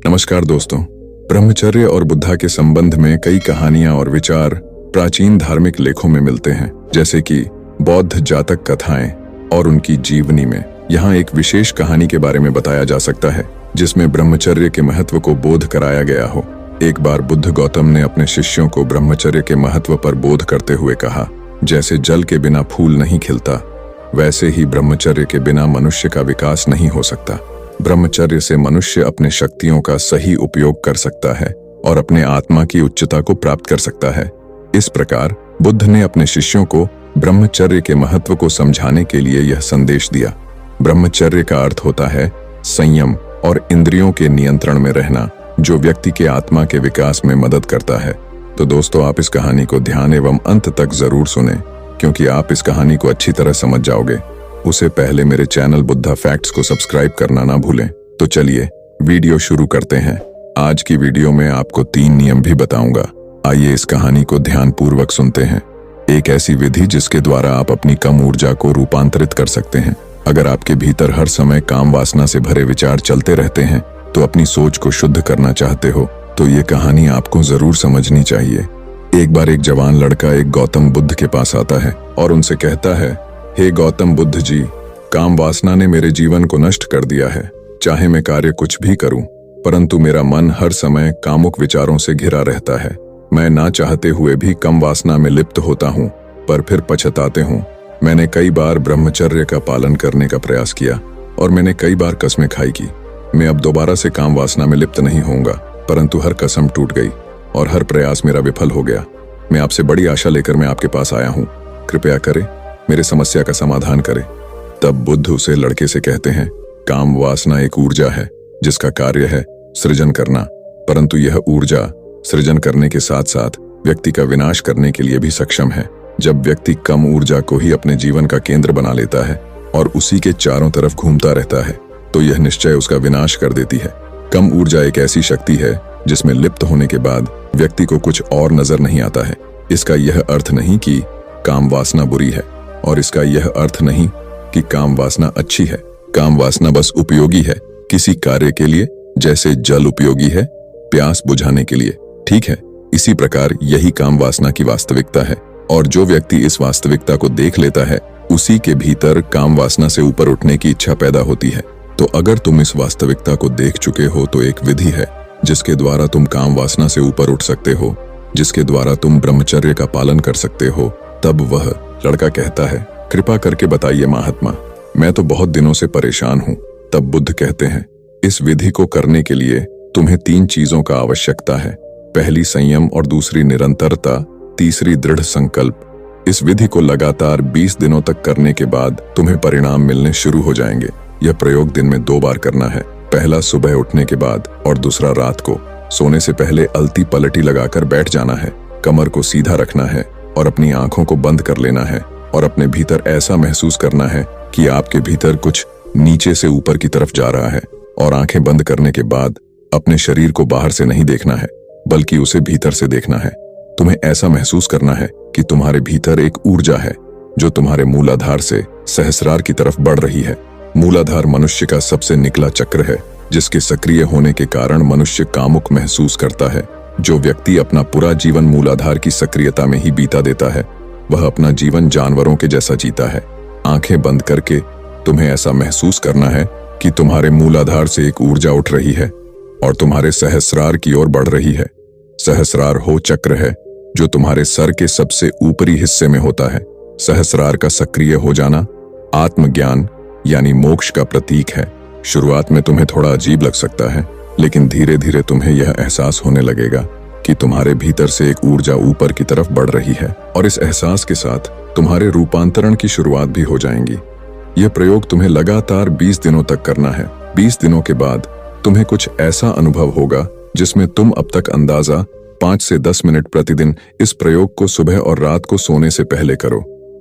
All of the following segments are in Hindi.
नमस्कार दोस्तों। ब्रह्मचर्य और बुद्धा के संबंध में कई कहानियां और विचार प्राचीन धार्मिक लेखों में मिलते हैं, जैसे कि बौद्ध जातक कथाएं और उनकी जीवनी में। यहाँ एक विशेष कहानी के बारे में बताया जा सकता है जिसमें ब्रह्मचर्य के महत्व को बोध कराया गया हो। एक बार बुद्ध गौतम ने अपने शिष्यों को ब्रह्मचर्य के महत्व पर बोध करते हुए कहा, जैसे जल के बिना फूल नहीं खिलता, वैसे ही ब्रह्मचर्य के बिना मनुष्य का विकास नहीं हो सकता। ब्रह्मचर्य से मनुष्य अपने शक्तियों का सही उपयोग कर सकता है और अपने आत्मा की उच्चता को प्राप्त कर सकता है। इस प्रकार बुद्ध ने अपने शिष्यों को ब्रह्मचर्य के महत्व को समझाने के लिए यह संदेश दिया। ब्रह्मचर्य का अर्थ होता है संयम और इंद्रियों के नियंत्रण में रहना, जो व्यक्ति के आत्मा के विकास में मदद करता है। तो दोस्तों, आप इस कहानी को ध्यान एवं अंत तक जरूर सुने, क्योंकि आप इस कहानी को अच्छी तरह समझ जाओगे। उसे पहले मेरे चैनल बुद्धा फैक्ट्स को सब्सक्राइब करना ना भूलें। तो चलिए वीडियो शुरू करते हैं। आज की वीडियो में आपको 3 नियम भी बताऊंगा। आइए इस कहानी को ध्यानपूर्वक सुनते हैं। एक ऐसी विधि जिसके द्वारा आप अपनी कम ऊर्जा को रूपांतरित कर सकते हैं। अगर आपके भीतर हर समय काम वासना से भरे विचार चलते रहते हैं, तो अपनी सोच को शुद्ध करना चाहते हो, तो ये कहानी आपको जरूर समझनी चाहिए। एक बार एक जवान लड़का एक गौतम बुद्ध के पास आता है और उनसे कहता है, हे गौतम बुद्ध जी, काम वासना ने मेरे जीवन को नष्ट कर दिया है। चाहे मैं कार्य कुछ भी करूं, परंतु मेरा मन हर समय कामुक विचारों से घिरा रहता है। मैं ना चाहते हुए भी कम वासना में लिप्त होता हूं, पर फिर पछताते हूं। मैंने कई बार ब्रह्मचर्य का पालन करने का प्रयास किया और मैंने कई बार कसमें खाई की। मैं अब दोबारा से काम वासना में लिप्त नहीं होऊंगा, परंतु हर कसम टूट गई और हर प्रयास मेरा विफल हो गया। मैं आपसे बड़ी आशा लेकर मैं आपके पास आया हूं। कृपया करें, मेरे समस्या का समाधान करें। तब बुद्ध उसे लड़के से कहते हैं, काम वासना एक ऊर्जा है जिसका कार्य है सृजन करना, परंतु यह ऊर्जा सृजन करने के साथ साथ व्यक्ति का विनाश करने के लिए भी सक्षम है। जब व्यक्ति कम ऊर्जा को ही अपने जीवन का केंद्र बना लेता है और उसी के चारों तरफ घूमता रहता है, तो यह निश्चय उसका विनाश कर देती है। कम ऊर्जा एक ऐसी शक्ति है जिसमें लिप्त होने के बाद व्यक्ति को कुछ और नजर नहीं आता है। इसका यह अर्थ नहीं कि काम वासना बुरी है, और इसका यह अर्थ नहीं कि काम वासना अच्छी है। काम वासना बस उपयोगी है किसी कार्य के लिए, जैसे जल उपयोगी है प्यास बुझाने के लिए, ठीक है। इसी प्रकार यही काम वासना की वास्तविकता है, और जो व्यक्ति इस वास्तविकता को देख लेता है, उसी के भीतर काम वासना से ऊपर उठने की इच्छा पैदा होती है। तो अगर तुम इस वास्तविकता को देख चुके हो, तो एक विधि है जिसके द्वारा तुम काम वासना से ऊपर उठ सकते हो, जिसके द्वारा तुम ब्रह्मचर्य का पालन कर सकते हो। तब वह लड़का कहता है, कृपा करके बताइए महात्मा, मैं तो बहुत दिनों से परेशान हूँ। तब बुद्ध कहते हैं, इस विधि को करने के लिए तुम्हें 3 चीजों का आवश्यकता है। पहली संयम और दूसरी निरंतरता, तीसरी दृढ़ संकल्प। इस विधि को लगातार 20 दिनों तक करने के बाद तुम्हें परिणाम मिलने शुरू हो जाएंगे। यह प्रयोग दिन में 2 बार करना है। पहला सुबह उठने के बाद और दूसरा रात को। सोने से पहले अलती पलटी लगाकर बैठ जाना है, कमर को सीधा रखना है और अपनी आंखों को बंद कर लेना है, और अपने भीतर ऐसा महसूस करना है कि आपके भीतर कुछ नीचे से ऊपर की तरफ जा रहा है। और आंखें बंद करने के बाद अपने शरीर को बाहर से नहीं देखना है, बल्कि उसे भीतर से देखना है। तुम्हें ऐसा महसूस करना है कि तुम्हारे भीतर एक ऊर्जा है जो तुम्हारे मूलाधार से सहस्रार की तरफ बढ़ रही है। मूलाधार मनुष्य का सबसे निकला चक्र है, जिसके सक्रिय होने के कारण मनुष्य कामुक महसूस करता है। जो व्यक्ति अपना पूरा जीवन मूलाधार की सक्रियता में ही बीता देता है, वह अपना जीवन जानवरों के जैसा जीता है। आंखें बंद करके तुम्हें ऐसा महसूस करना है कि तुम्हारे मूलाधार से एक ऊर्जा उठ रही है और तुम्हारे सहस्रार की ओर बढ़ रही है। सहस्रार हो चक्र है जो तुम्हारे सर के सबसे ऊपरी हिस्से में होता है। सहस्रार का सक्रिय हो जाना आत्मज्ञान यानी मोक्ष का प्रतीक है। शुरुआत में तुम्हें थोड़ा अजीब लग सकता है, लेकिन धीरे धीरे तुम्हें यह एहसास होने लगेगा कि तुम्हारे भीतर से एक ऊर्जा ऊपर की तरफ बढ़ रही है, और इस एहसास के साथ तुम्हारे रूपांतरण की शुरुआत भी हो जाएंगी। यह प्रयोग तुम्हें लगातार 20 दिनों तक करना है। 20 दिनों के बाद तुम्हें कुछ ऐसा अनुभव होगा जिसमें तुम अब तक अंदाजा 5 से 10 मिनट प्रतिदिन इस प्रयोग को सुबह और रात को सोने से पहले करो।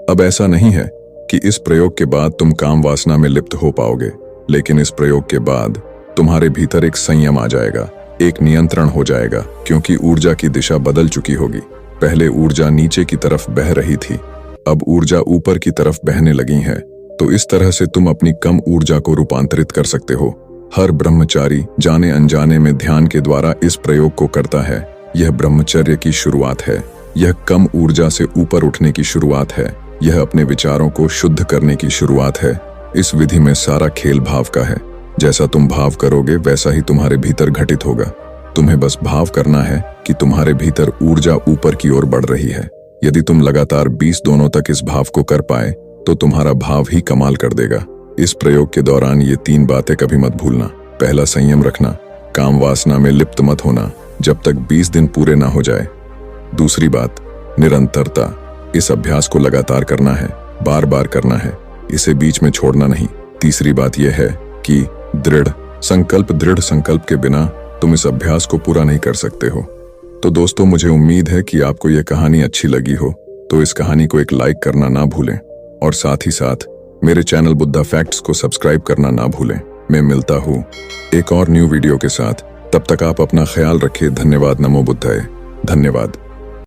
अब ऐसा नहीं है कि इस प्रयोग के बाद तुम काम वासना में लिप्त हो पाओगे, लेकिन इस प्रयोग के बाद तुम्हारे भीतर एक संयम आ जाएगा, एक नियंत्रण हो जाएगा, क्योंकि ऊर्जा की दिशा बदल चुकी होगी। पहले ऊर्जा नीचे की तरफ बह रही थी, अब ऊर्जा ऊपर की तरफ बहने लगी है। तो इस तरह से तुम अपनी कम ऊर्जा को रूपांतरित कर सकते हो। हर ब्रह्मचारी जाने अनजाने में ध्यान के द्वारा इस प्रयोग को करता है। यह ब्रह्मचर्य की शुरुआत है। यह कम ऊर्जा से ऊपर उठने की शुरुआत है। यह अपने विचारों को शुद्ध करने की शुरुआत है। इस विधि में सारा खेल भाव का है। जैसा तुम भाव करोगे वैसा ही तुम्हारे भीतर घटित होगा। तुम्हें बस भाव करना है कि तुम्हारे भीतर ऊर्जा ऊपर की ओर बढ़ रही है। यदि तुम लगातार 20 दिनों तक इस भाव को कर पाए तो तुम्हारा भाव ही कमाल कर देगा। इस प्रयोग के दौरान ये 3 बातें कभी मत भूलना। पहला, संयम रखना, काम वासना में लिप्त मत होना जब तक 20 दिन पूरे ना हो जाए। दूसरी बात, निरंतरता। इस अभ्यास को लगातार करना है, बार बार करना है, इसे बीच में छोड़ना नहीं। तीसरी बात यह है कि दृढ़ संकल्प के बिना तुम इस अभ्यास को पूरा नहीं कर सकते हो। तो दोस्तों, मुझे उम्मीद है कि आपको यह कहानी अच्छी लगी हो, तो इस कहानी को एक लाइक करना ना भूलें और साथ ही साथ मेरे चैनल बुद्धा फैक्ट्स को सब्सक्राइब करना ना भूलें। मैं मिलता हूँ एक और न्यू वीडियो के साथ। तब तक आप अपना ख्याल रखिए। धन्यवाद। नमो बुद्धाय। धन्यवाद।